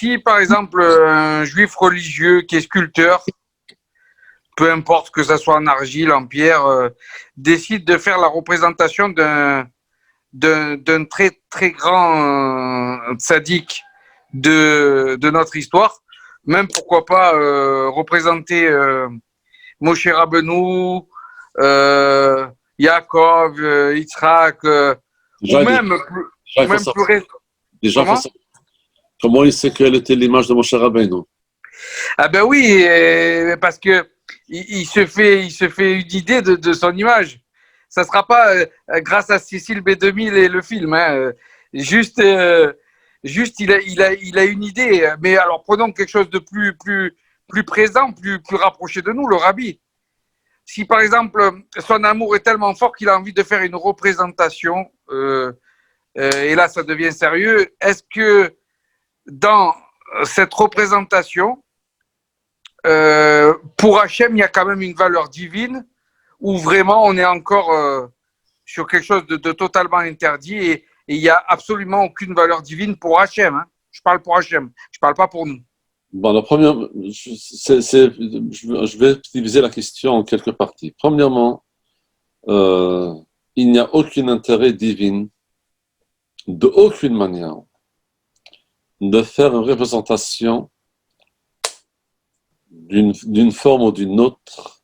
si par exemple un juif religieux qui est sculpteur, peu importe que ça soit en argile, en pierre, décide de faire la représentation d'un très très grand tzaddik de notre histoire, même pourquoi pas représenter Moshe Rabbeinu, Yaakov, Yitzhak, ou Déjà, même, déjà, il faut savoir, plus déjà, il faut comment? savoir comment il sait quelle était l'image de Moshe Rabbeinu. Ah ben oui, parce que il se fait une idée de son image. Ça sera pas grâce à Cécile B2000 et le film, hein. Juste, juste il a une idée. Mais alors prenons quelque chose de plus présent, plus rapproché de nous, le rabbi. Si par exemple son amour est tellement fort qu'il a envie de faire une représentation, et là ça devient sérieux, est-ce que dans cette représentation, pour Hachem, il y a quand même une valeur divine où vraiment on est encore sur quelque chose de totalement interdit et il n'y a absolument aucune valeur divine pour Hachem. Hein. Je parle pour Hachem, je ne parle pas pour nous. Bon, la première, je vais diviser la question en quelques parties. Premièrement, il n'y a aucun intérêt divin, de aucune manière, de faire une représentation d'une forme ou d'une autre,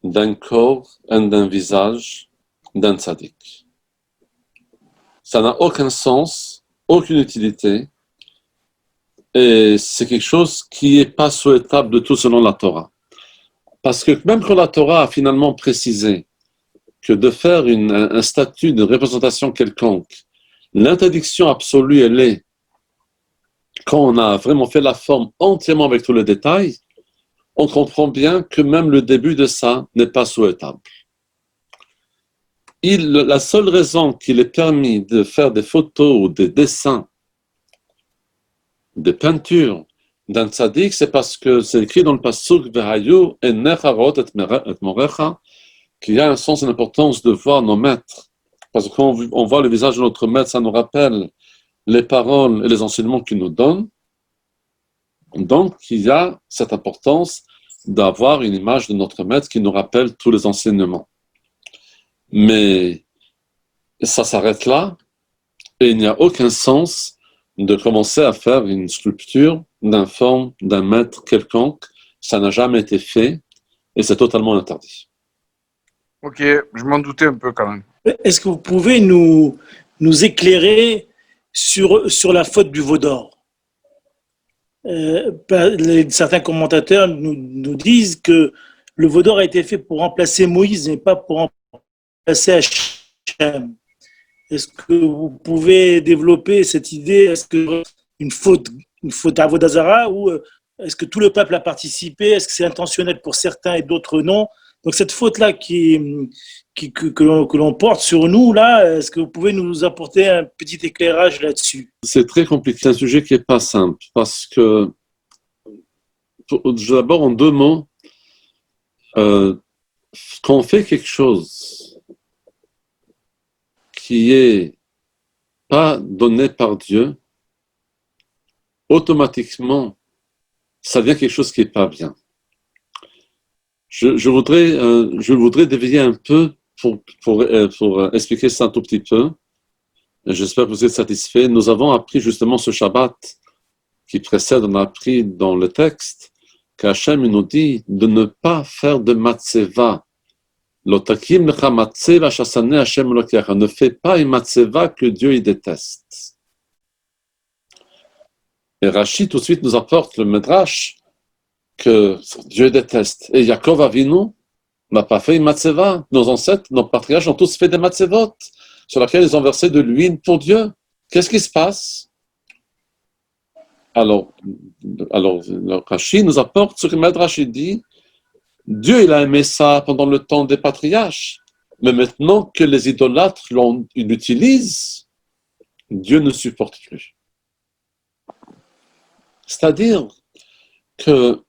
d'un corps et d'un visage d'un tzaddik. Ça n'a aucun sens, aucune utilité, et c'est quelque chose qui n'est pas souhaitable de tout selon la Torah. Parce que même quand la Torah a finalement précisé que de faire un statut de représentation quelconque, l'interdiction absolue, elle est quand on a vraiment fait la forme entièrement avec tous les détails, on comprend bien que même le début de ça n'est pas souhaitable. La seule raison qu'il est permis de faire des photos ou des dessins, des peintures d'un tzaddik, c'est parce que c'est écrit dans le pasuk Vehayu et Necharot et Morecha, qu'il y a un sens et une importance de voir nos maîtres. Parce que quand on voit le visage de notre maître, ça nous rappelle les paroles et les enseignements qu'il nous donne. Donc, il y a cette importance d'avoir une image de notre maître qui nous rappelle tous les enseignements. Mais ça s'arrête là et il n'y a aucun sens de commencer à faire une sculpture d'un forme, d'un maître quelconque. Ça n'a jamais été fait et c'est totalement interdit. Ok, je m'en doutais un peu quand même. Est-ce que vous pouvez nous éclairer sur la faute du veau d'or? Certains commentateurs nous disent que le veau d'or a été fait pour remplacer Moïse et pas pour remplacer Hachem. Est-ce que vous pouvez développer cette idée? Est-ce que une faute à Vodazara ou est-ce que tout le peuple a participé? Est-ce que c'est intentionnel pour certains et d'autres non? Donc cette faute-là que l'on porte sur nous, là, est-ce que vous pouvez nous apporter un petit éclairage là-dessus? C'est très compliqué, c'est un sujet qui n'est pas simple parce que, d'abord en deux mots, quand on fait quelque chose qui est pas donné par Dieu, automatiquement, ça devient quelque chose qui n'est pas bien. Je voudrais dévier un peu pour expliquer ça un tout petit peu. J'espère que vous êtes satisfaits. Nous avons appris justement ce Shabbat qui précède, on a appris dans le texte qu'Hachem nous dit de ne pas faire de matzeva. Lotakim lecha matzeva shasane Hachem lokecha. Ne fais pas une matzeva que Dieu il déteste. Et Rashi tout de suite nous apporte le Midrash que Dieu déteste. Et Yaakov Avinu n'a pas fait une matzeva. Nos ancêtres, nos patriarches ont tous fait des matzevot sur lesquelles ils ont versé de l'huile pour Dieu. Qu'est-ce qui se passe? Alors Rashi nous apporte ce que Midrash dit. Dieu il a aimé ça pendant le temps des patriarches. Mais maintenant que les idolâtres l'utilisent, Dieu ne supporte plus. C'est-à-dire que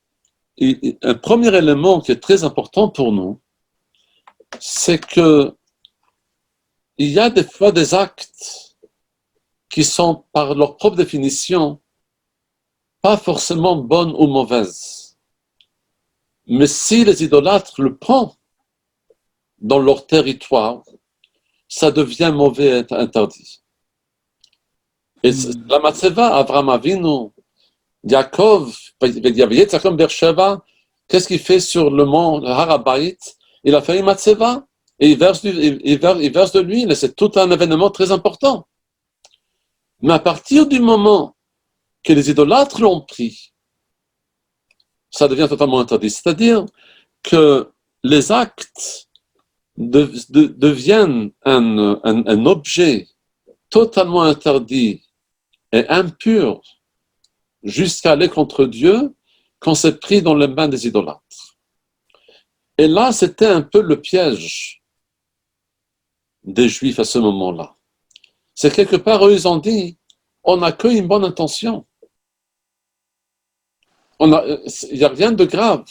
un premier élément qui est très important pour nous, c'est que il y a des fois des actes qui sont, par leur propre définition, pas forcément bonne ou mauvaise. Mais si les idolâtres le prennent dans leur territoire, ça devient mauvais et interdit. Et la Matzeva, Avraham Avinu, Yaakov, qu'est-ce qu'il fait sur le mont Harabaït? Il a fait une Matzeva et il verse de l'huile. C'est tout un événement très important. Mais à partir du moment que les idolâtres l'ont pris, ça devient totalement interdit. C'est-à-dire que les actes deviennent un objet totalement interdit et impur jusqu'à aller contre Dieu quand c'est pris dans les mains des idolâtres. Et là, c'était un peu le piège des Juifs à ce moment-là. C'est quelque part, eux, ils ont dit, on n'a qu'une bonne intention. Il n'y a rien de grave.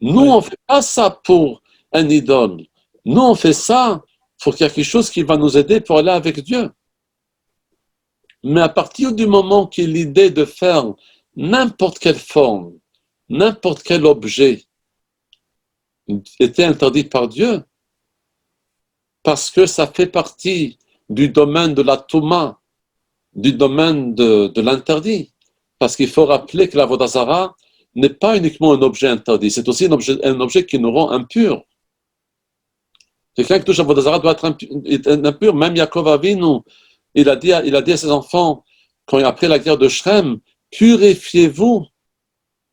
Nous, on ne fait pas ça pour un idole. Nous, on fait ça pour qu'il y ait quelque chose qui va nous aider pour aller avec Dieu. Mais à partir du moment qu'il y a l'idée de faire n'importe quelle forme, n'importe quel objet était interdit par Dieu, parce que ça fait partie du domaine de la Touma, du domaine de l'interdit. Parce qu'il faut rappeler que la Avodah Zarah n'est pas uniquement un objet interdit, c'est aussi un objet qui nous rend impur. Quelqu'un qui touche à Avodah Zarah doit être impur. Même Yaakov Avinu, il a dit à ses enfants, quand après la guerre de Shrem, purifiez-vous,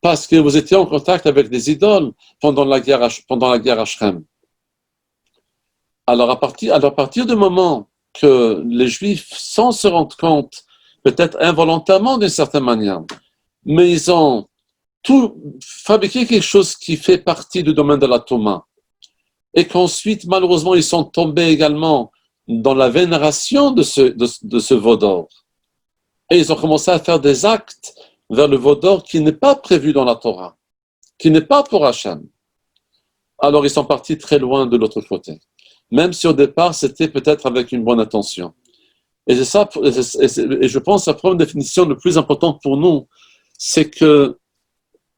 parce que vous étiez en contact avec des idoles pendant la guerre à Shrem. Alors à partir du moment que les Juifs, sans se rendre compte, peut-être involontairement d'une certaine manière, mais ils ont tout fabriqué quelque chose qui fait partie du domaine de la Touma, et qu'ensuite, malheureusement, ils sont tombés également dans la vénération de ce veau d'or. Et ils ont commencé à faire des actes vers le veau d'or qui n'est pas prévu dans la Torah, qui n'est pas pour Hachem. Alors ils sont partis très loin de l'autre côté. Même si au départ, c'était peut-être avec une bonne intention. Et c'est ça, et je pense que la première définition le plus importante pour nous, c'est que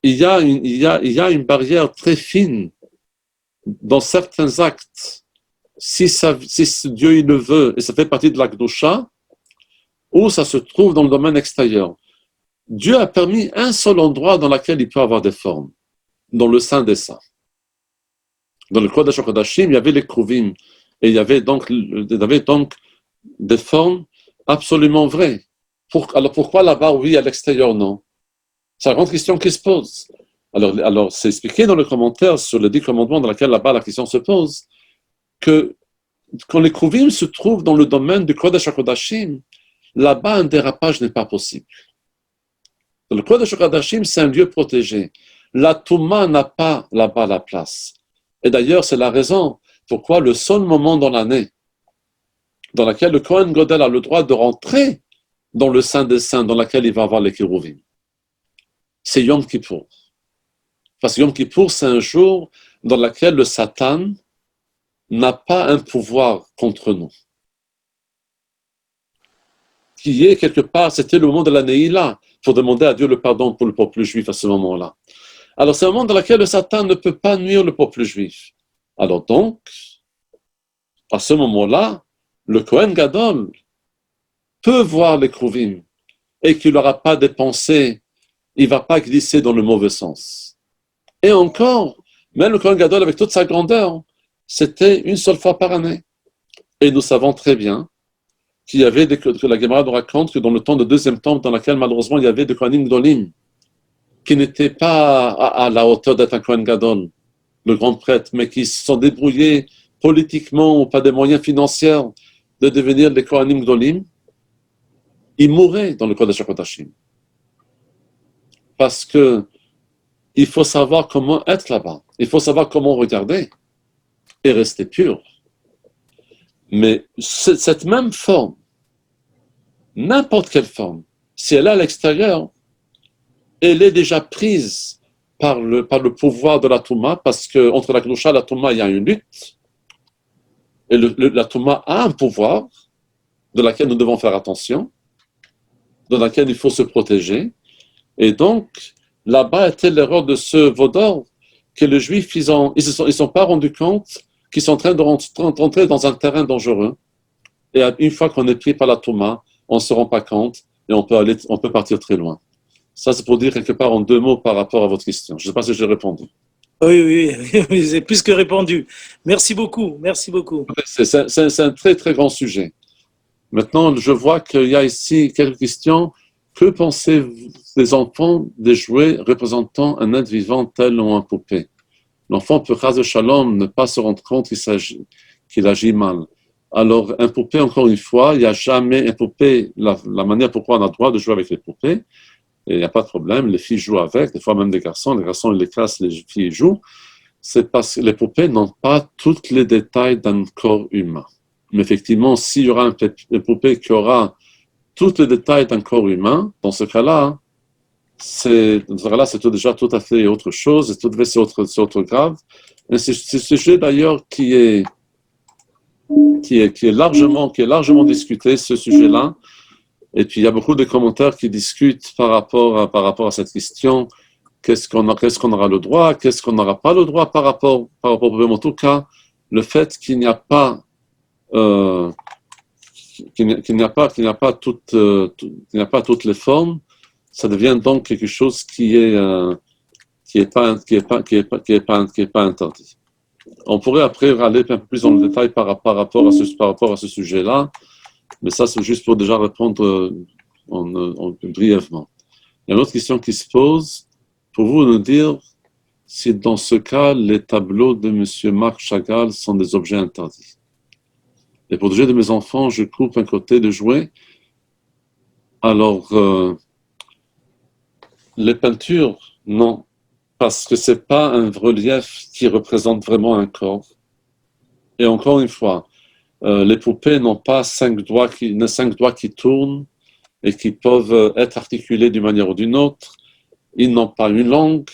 il y a une barrière très fine dans certains actes, si Dieu il le veut, et ça fait partie de la Kedusha, ou ça se trouve dans le domaine extérieur. Dieu a permis un seul endroit dans lequel il peut avoir des formes, dans le Saint des Saints. Dans le Kodesh HaKodashim, il y avait les Kruvim, et il y avait donc des formes absolument vraies. Alors pourquoi là-bas, oui, à l'extérieur, non? C'est la grande question qui se pose. Alors c'est expliqué dans le commentaire sur les 10 commandements dans lequel là-bas la question se pose, que quand les Kruvim se trouvent dans le domaine du Kodesh HaKodashim, là-bas un dérapage n'est pas possible. Le Kodesh HaKodashim, c'est un lieu protégé. La Touma n'a pas là-bas la place. Et d'ailleurs, c'est la raison pourquoi le seul moment dans l'année dans lequel le Kohen Godel a le droit de rentrer dans le Saint des Saints, dans lequel il va avoir les Kérouvim, c'est Yom Kippour. Parce que Yom Kippour, c'est un jour dans lequel le Satan n'a pas un pouvoir contre nous. Qui est quelque part, c'était le moment de la Neila, pour demander à Dieu le pardon pour le peuple juif à ce moment-là. Alors c'est un moment dans lequel le Satan ne peut pas nuire le peuple juif. Alors donc, à ce moment-là, le Kohen Gadol peut voir les Kruvim et qu'il n'aura pas dépensé, il ne va pas glisser dans le mauvais sens. Et encore, même le Kohen Gadol avec toute sa grandeur, c'était une seule fois par année. Et nous savons très bien qu'il y avait, que la Gemara nous raconte que dans le temps de deuxième temple, dans lequel malheureusement il y avait des Kohanim Gdolim, qui n'étaient pas à la hauteur d'être un Kohen Gadol, le grand prêtre, mais qui se sont débrouillés politiquement ou pas des moyens financiers de devenir des Kohanim Gdolim, ils mouraient dans le Kodesh HaKodashim. Parce que il faut savoir comment être là-bas, il faut savoir comment regarder et rester pur. Mais cette même forme, n'importe quelle forme, si elle est à l'extérieur, elle est déjà prise par le pouvoir de la Touma, parce qu'entre la Kedusha et la Touma, il y a une lutte, et la Touma a un pouvoir de laquelle nous devons faire attention, dans laquelle il faut se protéger, Et donc, là-bas était l'erreur de ce vaudor que les Juifs, ils sont pas rendus compte qu'ils sont en train de rentrer dans un terrain dangereux. Et une fois qu'on est pris par la Touma, on ne se rend pas compte et on peut partir très loin. Ça, c'est pour dire quelque part en 2 mots par rapport à votre question. Je ne sais pas si j'ai répondu. Oui, c'est plus que répandu. Merci beaucoup, merci beaucoup. C'est un très, très grand sujet. Maintenant, je vois qu'il y a ici quelques questions. Que pensez-vous des enfants des jouets représentant un être vivant tel ou un poupée? L'enfant peut, ras de shalom, ne pas se rendre compte qu'il agit mal. Alors, un poupée, encore une fois, il n'y a jamais un poupée. La manière pourquoi on a le droit de jouer avec les poupées, il n'y a pas de problème, les filles jouent avec, des fois même des garçons, ils les cassent, les filles jouent. C'est parce que les poupées n'ont pas tous les détails d'un corps humain. Mais effectivement, s'il y aura une poupée qui aura tous les détails d'un corps humain, dans ce cas-là, c'est déjà tout à fait autre chose, c'est autre grave. Et c'est ce sujet d'ailleurs qui est largement discuté, ce sujet-là. Et puis il y a beaucoup de commentaires qui discutent par rapport à cette question. Qu'est-ce qu'on aura le droit, qu'est-ce qu'on n'aura pas le droit par rapport au problème. En tout cas, le fait qu'il n'y a pas toutes les formes, ça devient donc quelque chose qui est pas interdit. On pourrait après aller un peu plus dans le détail par rapport à ce sujet-là, mais ça c'est juste pour déjà répondre brièvement. Il y a une autre question qui se pose. Pour vous nous dire si dans ce cas les tableaux de M. Marc Chagall sont des objets interdits. Et pour le jeu de mes enfants, je coupe un côté de jouet. Alors, les peintures, non, parce que ce n'est pas un relief qui représente vraiment un corps. Et encore une fois, les poupées n'ont pas 5 doigts qui tournent et qui peuvent être articulés d'une manière ou d'une autre. Ils n'ont pas une langue.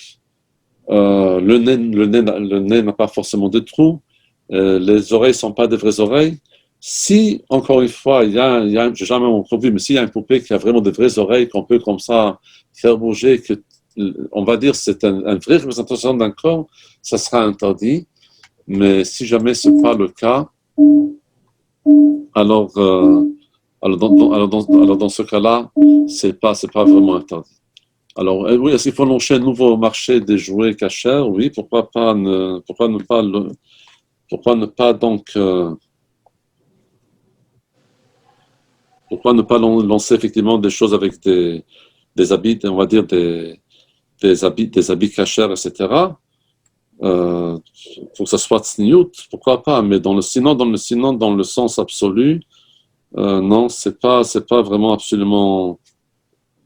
Le nez n'a pas forcément de trous. Les oreilles ne sont pas des vraies oreilles. Si, encore une fois, j'ai jamais vu, mais s'il y a une poupée qui a vraiment de vraies oreilles, qu'on peut comme ça faire bouger, on va dire que c'est une vraie représentation d'un corps, ça sera interdit. Mais si jamais ce n'est pas le cas, alors dans ce cas-là, c'est pas vraiment interdit. Alors, oui, est-ce qu'il faut lancer un nouveau marché des jouets cachers? Oui, pourquoi ne pas donc pourquoi ne pas lancer effectivement des choses avec des habits, on va dire des habits cachers, etc. Pour que ça soit tsniout, pourquoi pas, mais sinon dans le sens absolu, non, c'est pas vraiment absolument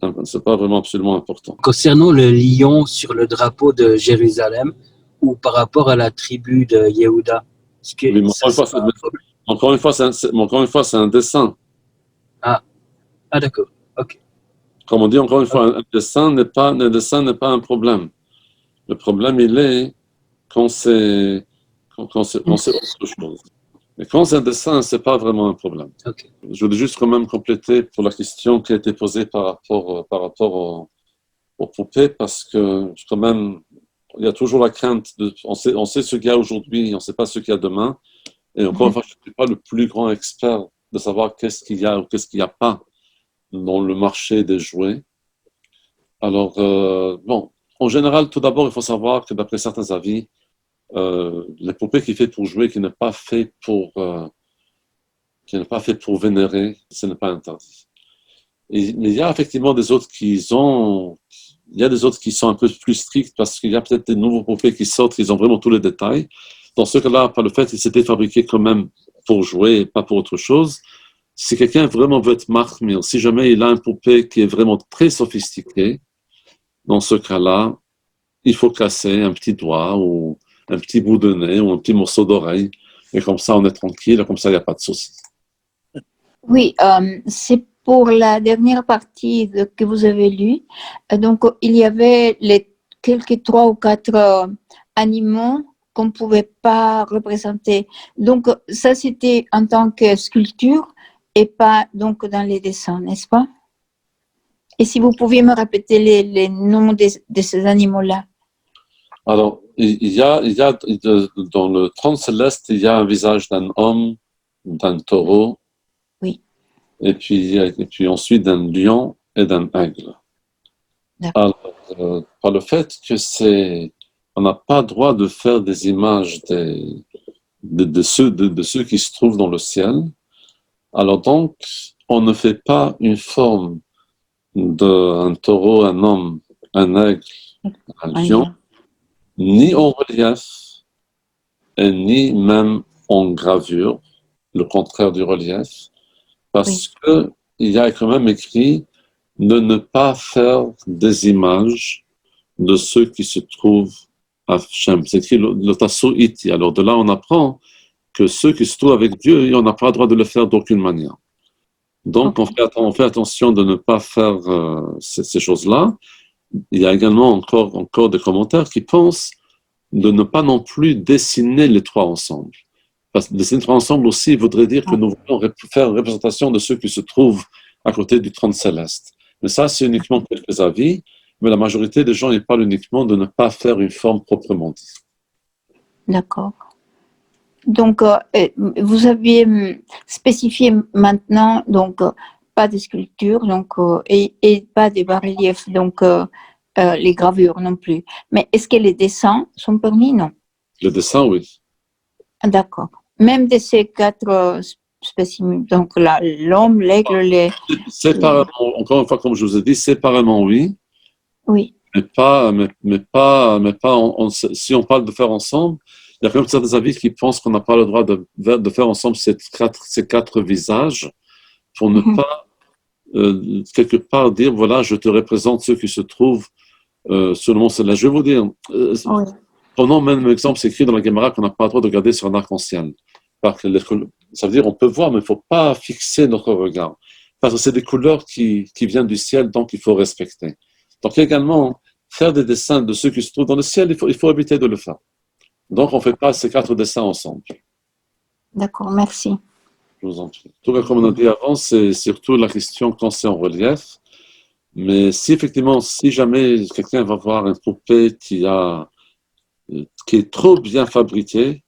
important. Concernant le lion sur le drapeau de Jérusalem ou par rapport à la tribu de Yehuda, oui, encore une fois, c'est un dessin. Ah, d'accord, ok. Comme on dit encore une fois, un dessin n'est pas un problème. Le problème, il est quand c'est autre chose. Mais quand c'est un dessin, ce n'est pas vraiment un problème. Okay. Je voulais juste quand même compléter pour la question qui a été posée par rapport aux poupées, parce que quand même, il y a toujours la crainte on sait ce qu'il y a aujourd'hui, on ne sait pas ce qu'il y a demain. Et encore une fois, je ne suis pas le plus grand expert de savoir qu'est-ce qu'il y a ou qu'est-ce qu'il n'y a pas dans le marché des jouets. Alors, bon, en général, tout d'abord, il faut savoir que d'après certains avis, les poupées qui sont faites pour jouer, qui n'est pas fait pour vénérer, ce n'est pas interdit. Mais il y a effectivement des autres qui sont un peu plus stricts parce qu'il y a peut-être des nouveaux poupées qui sortent, ils ont vraiment tous les détails. Dans ce cas-là, par le fait qu'ils s'étaient fabriqués quand même pour jouer et pas pour autre chose, si quelqu'un vraiment veut être marqué, si jamais il a une poupée qui est vraiment très sophistiquée, dans ce cas-là, il faut casser un petit doigt ou un petit bout de nez ou un petit morceau d'oreille. Et comme ça, on est tranquille, comme ça, il n'y a pas de souci. Oui, c'est pour la dernière partie que vous avez lue. Donc, il y avait quelques 3 ou 4 animaux qu'on ne pouvait pas représenter. Donc, ça, c'était en tant que sculpture et pas donc dans les dessins, n'est-ce pas? Et si vous pouviez me répéter les noms de ces animaux-là. Alors, dans le trône céleste, il y a un visage d'un homme, d'un taureau, Oui. et puis ensuite d'un lion et d'un aigle. D'accord. Alors, par le fait que on n'a pas le droit de faire des images de ceux qui se trouvent dans le ciel, alors donc, on ne fait pas une forme d'un taureau, un homme, un aigle, un lion, ni en relief, et ni même en gravure, le contraire du relief, parce que il y a quand même écrit de ne pas faire des images de ceux qui se trouvent à Shem. C'est écrit le Tasso Iti. Alors de là, on apprend que ceux qui se trouvent avec Dieu, on n'a pas le droit de le faire d'aucune manière. Donc, on fait attention de ne pas faire ces choses-là. Il y a également encore des commentaires qui pensent de ne pas non plus dessiner les trois ensemble. Parce que dessiner les trois ensemble aussi voudrait dire que nous voulons faire une représentation de ceux qui se trouvent à côté du trône céleste. Mais ça, c'est uniquement quelques avis, mais la majorité des gens, ils parlent uniquement de ne pas faire une forme proprement dite. D'accord. Donc, vous aviez spécifié maintenant, donc, pas de sculpture, donc, et pas de bas-reliefs, donc, les gravures non plus. Mais est-ce que les dessins sont permis? Non. Le dessin, oui. D'accord. Même de ces quatre spécimens, donc l'homme, l'aigle, les... Séparément, encore une fois, comme je vous ai dit, séparément, oui. Oui. Mais pas si on parle de faire ensemble, il y a quand même certains avis qui pensent qu'on n'a pas le droit de faire ensemble ces quatre visages pour ne pas, quelque part, dire, voilà, je te représente ceux qui se trouvent sur le mont Céleste. Je vais vous dire, prenons même l'exemple, c'est écrit dans la Gemara qu'on n'a pas le droit de regarder sur un arc-en-ciel. Ça veut dire on peut voir, mais il ne faut pas fixer notre regard. Parce que c'est des couleurs qui viennent du ciel, donc il faut respecter. Donc également, faire des dessins de ceux qui se trouvent dans le ciel, il faut éviter de le faire. Donc on ne fait pas ces quatre dessins ensemble. D'accord, merci. Je vous en prie. Tout comme on a dit avant, c'est surtout la question quand c'est en relief. Mais si jamais quelqu'un va voir une poupée qui est trop bien fabriquée,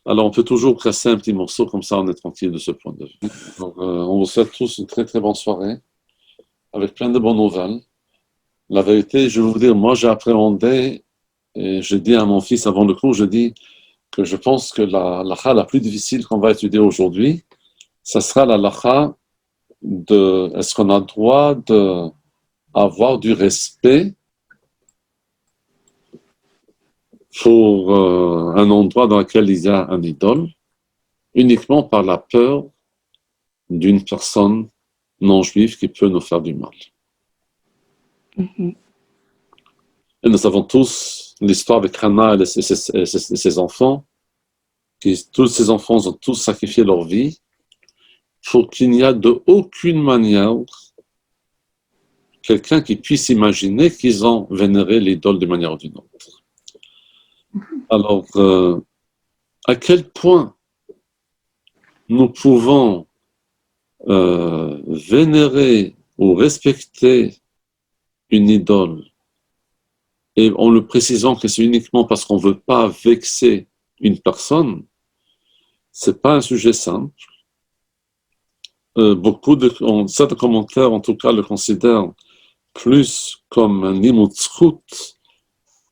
alors on peut toujours casser un petit morceau, comme ça on est tranquille de ce point de vue. Donc, on vous souhaite tous une très très bonne soirée, avec plein de bonnes nouvelles. La vérité, je vais vous dire, moi j'ai appréhendé, et je dis à mon fils avant le cours, je dis que je pense que la lacha la plus difficile qu'on va étudier aujourd'hui, ça sera la lacha de est-ce qu'on a le droit d'avoir du respect pour un endroit dans lequel il y a un idole, uniquement par la peur d'une personne non juive qui peut nous faire du mal. Et nous savons tous l'histoire avec Hannah et ses enfants, tous ces enfants ont tous sacrifié leur vie pour qu'il n'y ait de aucune manière quelqu'un qui puisse imaginer qu'ils ont vénéré l'idole d'une manière ou d'une autre. Alors, à quel point nous pouvons vénérer ou respecter une idole, et en le précisant que c'est uniquement parce qu'on ne veut pas vexer une personne, ce n'est pas un sujet simple. Certains commentaires, en tout cas, le considèrent plus comme un limutskut,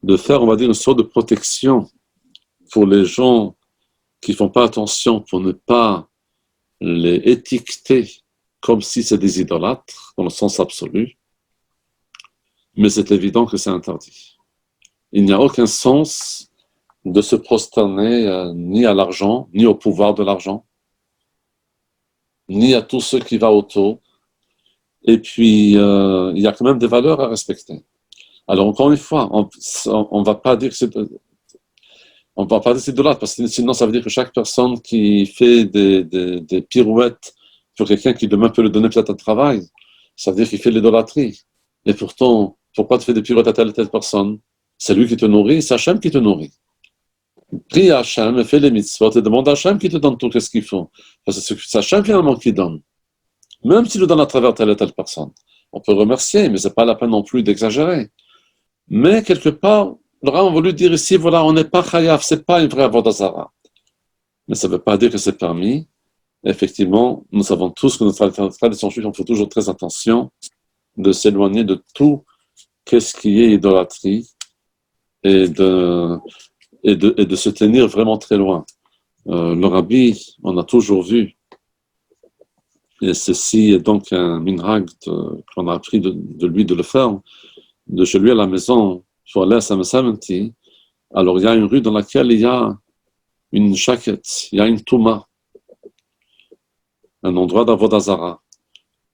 de faire, on va dire, une sorte de protection pour les gens qui ne font pas attention, pour ne pas les étiqueter comme si c'est des idolâtres, dans le sens absolu. Mais c'est évident que c'est interdit. Il n'y a aucun sens de se prosterner ni à l'argent, ni au pouvoir de l'argent, ni à tout ce qui va autour. Et puis, il y a quand même des valeurs à respecter. Alors, encore une fois, on ne va pas dire que c'est idolâtre, parce que sinon, ça veut dire que chaque personne qui fait des pirouettes pour quelqu'un qui demain peut lui donner peut-être un travail, ça veut dire qu'il fait l'idolâtrie. Et pourtant, pourquoi tu fais des pirouettes à telle et telle personne? C'est lui qui te nourrit, c'est Hachem qui te nourrit. Prie à Hachem et fais les mitzvot et demande à Hachem qui te donne tout ce qu'il faut. Parce que c'est Hachem finalement qui donne. Même s'il le donne à travers telle et telle personne. on peut remercier, mais c'est pas la peine non plus d'exagérer. Mais quelque part, le Rav a voulu dire ici, voilà, on n'est pas chayav, c'est pas une vraie avodah zara. Mais ça ne veut pas dire que c'est permis. Effectivement, nous savons tous que notre tradition juive, on fait toujours très attention de s'éloigner de tout ce qui est idolâtrie et de se tenir vraiment très loin. Le Rabbi, on a toujours vu, et ceci est donc un minhag qu'on a appris de lui de le faire, de chez lui à la maison, sur l'air Samenti. Alors il y a une rue dans laquelle il y a une chaquette, il y a une touma, un endroit d'avodah zara.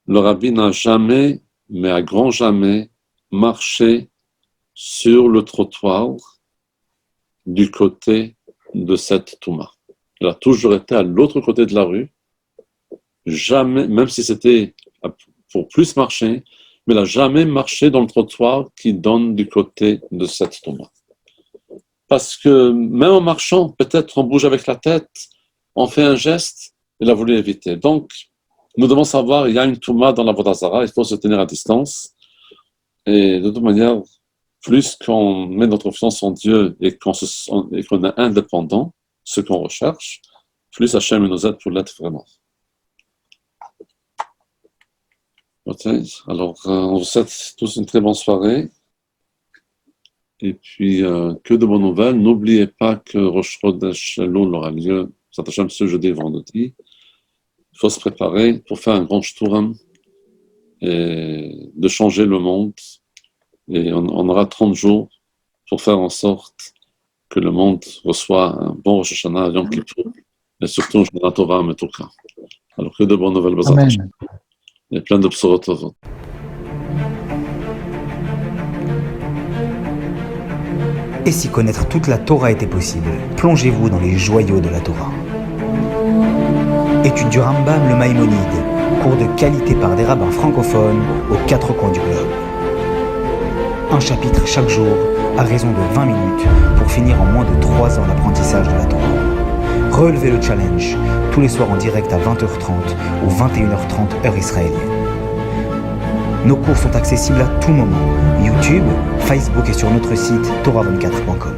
Le Rabbi n'a jamais, mais à grand jamais, marché sur le trottoir du côté de cette touma. Il a toujours été à l'autre côté de la rue, jamais, même si c'était pour plus marcher, mais il n'a jamais marché dans le trottoir qui donne du côté de cette touma. Parce que même en marchant, peut-être on bouge avec la tête, on fait un geste, il a voulu éviter. Donc, nous devons savoir, il y a une touma dans la avodah zara, il faut se tenir à distance. Et de toute manière, plus qu'on met notre confiance en Dieu et qu'on est indépendant, ce qu'on recherche, plus Hachem nous aide pour l'être vraiment. Ok, alors on vous souhaite tous une très bonne soirée. Et puis, que de bonnes nouvelles. N'oubliez pas que Rosh Chodesh Elul aura lieu, ce jeudi et vendredi. Il faut se préparer pour faire un grand shturam et de changer le monde. Et on aura 30 jours pour faire en sorte que le monde reçoit un bon Rosh Hashanah, Yom Kippur, et surtout Shana Tova Metuka. Alors que de bonnes nouvelles, Amen. Et plein de bsorot tovot. Et si connaître toute la Torah était possible, plongez-vous dans les joyaux de la Torah. Étude du Rambam, le Maïmonide, cours de qualité par des rabbins francophones aux 4 coins du globe. Un chapitre chaque jour, à raison de 20 minutes, pour finir en moins de 3 ans l'apprentissage de la Torah. Relevez le challenge, tous les soirs en direct à 20h30 ou 21h30 heure israélienne. Nos cours sont accessibles à tout moment, YouTube, Facebook et sur notre site torah24.com.